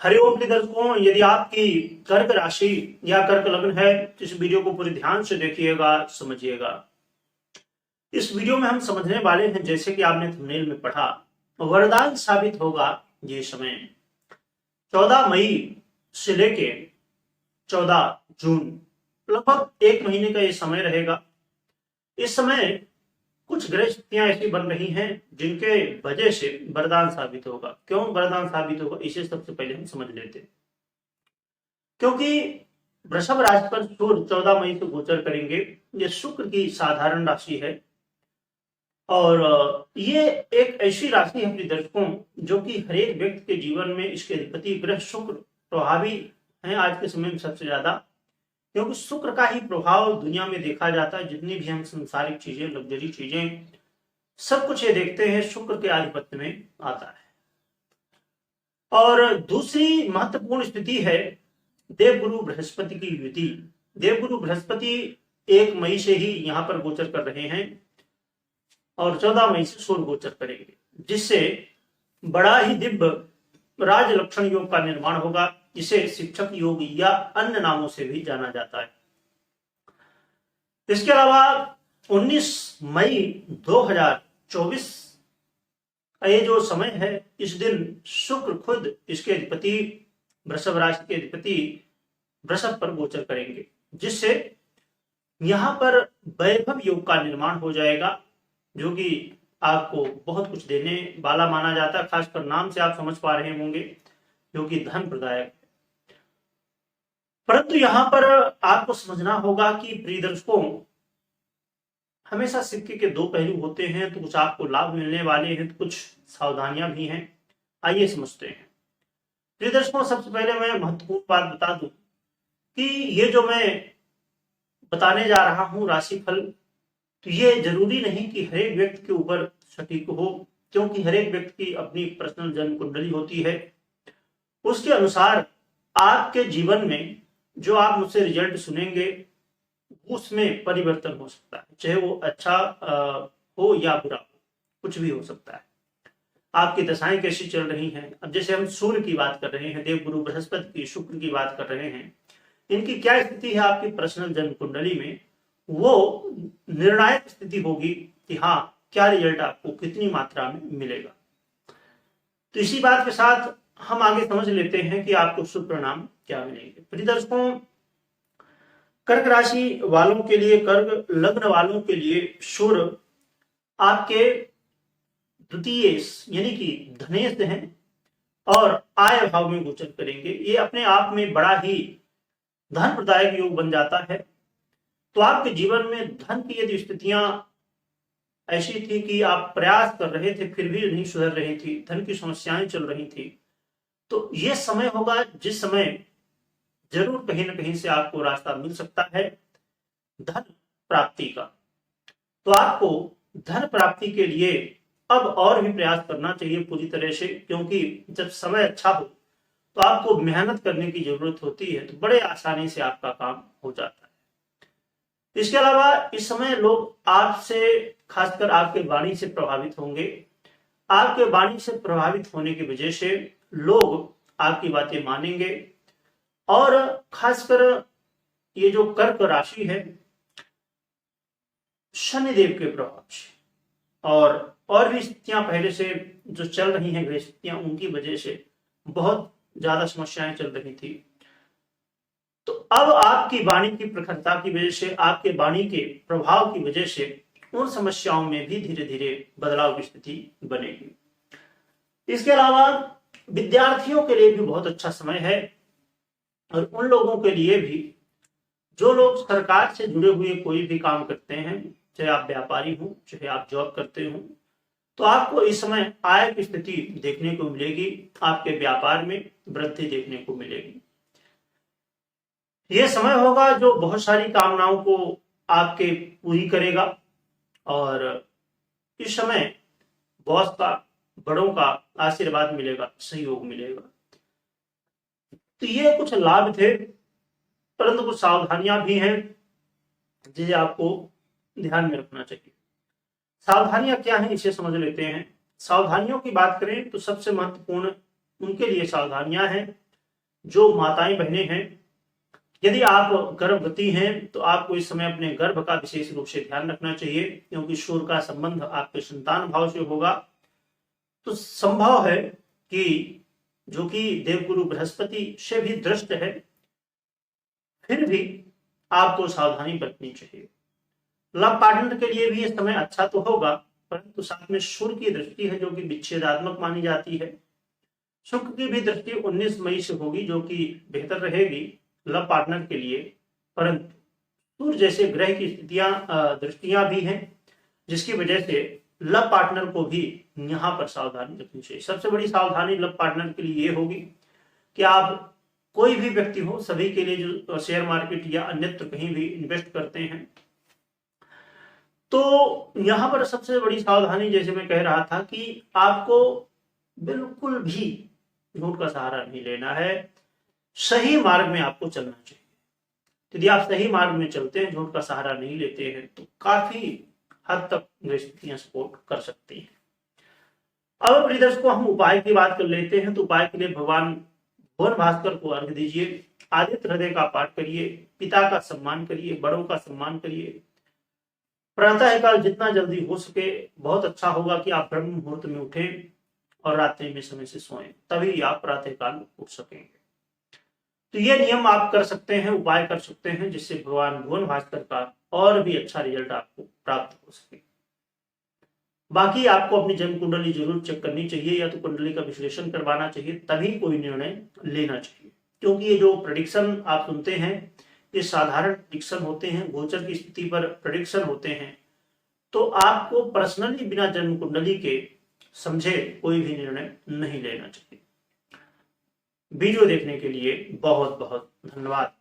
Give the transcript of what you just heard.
हरिओम प्रिय दर्शकों, यदि आपकी कर्क राशि या कर्क लग्न है तो इस वीडियो को पूरे ध्यान से देखिएगा, समझिएगा। इस वीडियो में हम समझने वाले हैं, जैसे कि आपने थंबनेल में पढ़ा, वरदान साबित होगा ये समय 14 मई से लेके 14 जून, लगभग एक महीने का ये समय रहेगा। इस समय कुछ ग्रह स्थितियां ऐसी बन रही हैं जिनके वजह से वरदान साबित होगा। क्यों वरदान साबित होगा, इसे सबसे पहले हम समझ लेते हैं। क्योंकि वृषभ राशि पर सूर्य 14 मई से गोचर करेंगे। ये शुक्र की साधारण राशि है और ये एक ऐसी राशि है प्रिय दर्शकों, जो कि हर एक व्यक्ति के जीवन में इसके अधिपति ग्रह शुक्र प्रभावी है आज के समय में सबसे ज्यादा। क्योंकि शुक्र का ही प्रभाव दुनिया में देखा जाता है। जितनी भी हम संसारिक चीजें, लग्जरी चीजें, सब कुछ ये देखते हैं शुक्र के आधिपत्य में आता है। और दूसरी महत्वपूर्ण स्थिति है देवगुरु बृहस्पति की युति। देवगुरु बृहस्पति 1 मई से ही यहाँ पर गोचर कर रहे हैं और 14 मई से सूर्य गोचर करेंगे, जिससे बड़ा ही दिव्य राज लक्षण योग का निर्माण होगा, जिसे शिक्षक योग या अन्य नामों से भी जाना जाता है। इसके अलावा 19 मई 2024 ये जो समय है, इस दिन शुक्र खुद इसके अधिपति वृषभ राशि के अधिपति वृषभ पर गोचर करेंगे, जिससे यहां पर वैभव योग का निर्माण हो जाएगा, जो कि आपको बहुत कुछ देने वाला माना जाता है। खासकर नाम से आप समझ पा रहे होंगे, जो कि धन प्रदायक। परंतु यहां पर आपको समझना होगा कि प्रिय दर्शकों, हमेशा सिक्के के दो पहलू होते हैं। तो कुछ आपको लाभ मिलने वाले हैं, तो कुछ सावधानियां भी हैं। आइए समझते हैं। प्रिय दर्शकों, सबसे पहले मैं महत्वपूर्ण बात बता दूं कि ये जो मैं बताने जा रहा हूं राशिफल, तो ये जरूरी नहीं कि हर एक व्यक्ति के ऊपर सटीक हो, क्योंकि हर एक व्यक्ति की अपनी पर्सनल जन्म कुंडली होती है। उसके अनुसार आपके जीवन में जो आप मुझसे रिजल्ट सुनेंगे, उसमें परिवर्तन हो सकता है, चाहे वो अच्छा हो या बुरा हो, कुछ भी हो सकता है। आपकी दशाएं कैसी चल रही हैं। अब जैसे हम सूर्य की बात कर रहे हैं, देवगुरु बृहस्पति की, शुक्र की बात कर रहे हैं, इनकी क्या स्थिति है आपकी पर्सनल जन्म कुंडली में, वो निर्णायक स्थिति होगी कि हाँ, क्या रिजल्ट आपको कितनी मात्रा में मिलेगा। तो इसी बात के साथ हम आगे समझ लेते हैं कि आपको शुभ परिणाम क्या मिलेंगे। प्रिय दर्शकों, कर्क राशि वालों के लिए, कर्क लग्न वालों के लिए सूर्य आपके द्वितीय यानी कि धनेश हैं और आय भाव में गोचर करेंगे। ये अपने आप में बड़ा ही धन प्रदायक योग बन जाता है। तो आपके जीवन में धन की यदि स्थितियां ऐसी थी कि आप प्रयास कर रहे थे फिर भी नहीं सुधर रही थी, धन की समस्याएं चल रही थी, तो यह समय होगा जिस समय जरूर कहीं ना कहीं से आपको रास्ता मिल सकता है धन प्राप्ति का। तो आपको धन प्राप्ति के लिए अब और भी प्रयास करना चाहिए पूरी तरह से, क्योंकि जब समय अच्छा हो तो आपको मेहनत करने की जरूरत होती है, तो बड़े आसानी से आपका काम हो जाता है। इसके अलावा इस समय लोग आपसे, खासकर आपके वाणी से प्रभावित होंगे। आपके वाणी से प्रभावित होने की वजह से लोग आपकी बातें मानेंगे। और खासकर ये जो कर्क राशि है, शनिदेव के प्रभाव से और भी स्थितियां पहले से जो चल रही हैं ग्रह स्थितियां, उनकी वजह से बहुत ज्यादा समस्याएं चल रही थी। तो अब आपकी वाणी की प्रखरता की वजह से, आपके वाणी के प्रभाव की वजह से उन समस्याओं में भी धीरे धीरे बदलाव की स्थिति बनेगी। इसके अलावा विद्यार्थियों के लिए भी बहुत अच्छा समय है और उन लोगों के लिए भी जो लोग सरकार से जुड़े हुए कोई भी काम करते हैं, चाहे आप व्यापारी हो, चाहे आप जॉब करते हो, तो आपको इस समय आय की स्थिति देखने को मिलेगी। आपके व्यापार में वृद्धि देखने को मिलेगी। यह समय होगा जो बहुत सारी कामनाओं को आपके पूरी करेगा और इस समय बॉस का, बड़ों का आशीर्वाद मिलेगा, सहयोग मिलेगा। तो ये कुछ लाभ थे, परंतु कुछ सावधानियां भी हैं जिसे आपको ध्यान में रखना चाहिए। सावधानियां क्या हैं, इसे समझ लेते हैं। सावधानियों की बात करें तो सबसे महत्वपूर्ण उनके लिए सावधानियां हैं जो माताएं बहनें हैं, यदि आप गर्भवती हैं तो आपको इस समय अपने गर्भ का विशेष रूप से ध्यान रखना चाहिए, क्योंकि सूर्य का संबंध आपके संतान भाव से होगा। तो संभव है कि जो कि देवगुरु बृहस्पति से भी दृष्ट है, फिर भी आपको सावधानी बरतनी चाहिए। लव पार्टनर के लिए भी यह समय अच्छा तो होगा, परंतु साथ में सूर्य की दृष्टि है जो कि विच्छेदात्मक मानी जाती है। शुक्र की भी दृष्टि 19 मई से होगी, जो कि बेहतर रहेगी लव पार्टनर के लिए, परंतु सूर्य जैसे ग्रह की स्थितियां दृष्टियां भी हैं, जिसकी वजह से लव पार्टनर को भी यहां पर सावधानी रखनी चाहिए। सबसे बड़ी सावधानी लव पार्टनर के लिए ये होगी कि आप कोई भी व्यक्ति हो, सभी के लिए जो शेयर मार्केट या अन्यत्र कहीं भी इन्वेस्ट करते हैं, तो यहां पर सबसे बड़ी सावधानी, जैसे मैं कह रहा था, कि आपको बिल्कुल भी झूठ का सहारा नहीं लेना है। सही मार्ग में आपको चलना चाहिए। यदि आप सही मार्ग में चलते हैं, झूठ का सहारा नहीं लेते हैं, तो काफी हद तक स्थितियां सपोर्ट कर सकती हैं। अब प्रिय दर्शकों, हम उपाय की बात कर लेते हैं। तो उपाय के लिए भगवान भुवन भास्कर को अर्घ दीजिए, आदित्य हृदय का पाठ करिए, पिता का सम्मान करिए, बड़ों का सम्मान करिए। प्रातः काल जितना जल्दी हो सके बहुत अच्छा होगा कि आप ब्रह्म मुहूर्त में उठें और रात्रि में समय से सोएं, तभी आप प्रातः काल उठ सकेंगे। तो ये नियम आप कर सकते हैं, उपाय कर सकते हैं, जिससे भगवान भुवन भास्कर का और भी अच्छा रिजल्ट आपको प्राप्त हो सके। बाकी आपको अपनी जन्म कुंडली जरूर चेक करनी चाहिए, या तो कुंडली का विश्लेषण करवाना चाहिए, तभी कोई निर्णय लेना चाहिए। क्योंकि ये जो प्रेडिक्शन आप सुनते हैं, ये साधारण प्रेडिक्शन होते हैं, गोचर की स्थिति पर प्रेडिक्शन होते हैं। तो आपको पर्सनली बिना जन्म कुंडली के समझे कोई भी निर्णय नहीं लेना चाहिए। वीडियो देखने के लिए बहुत बहुत धन्यवाद।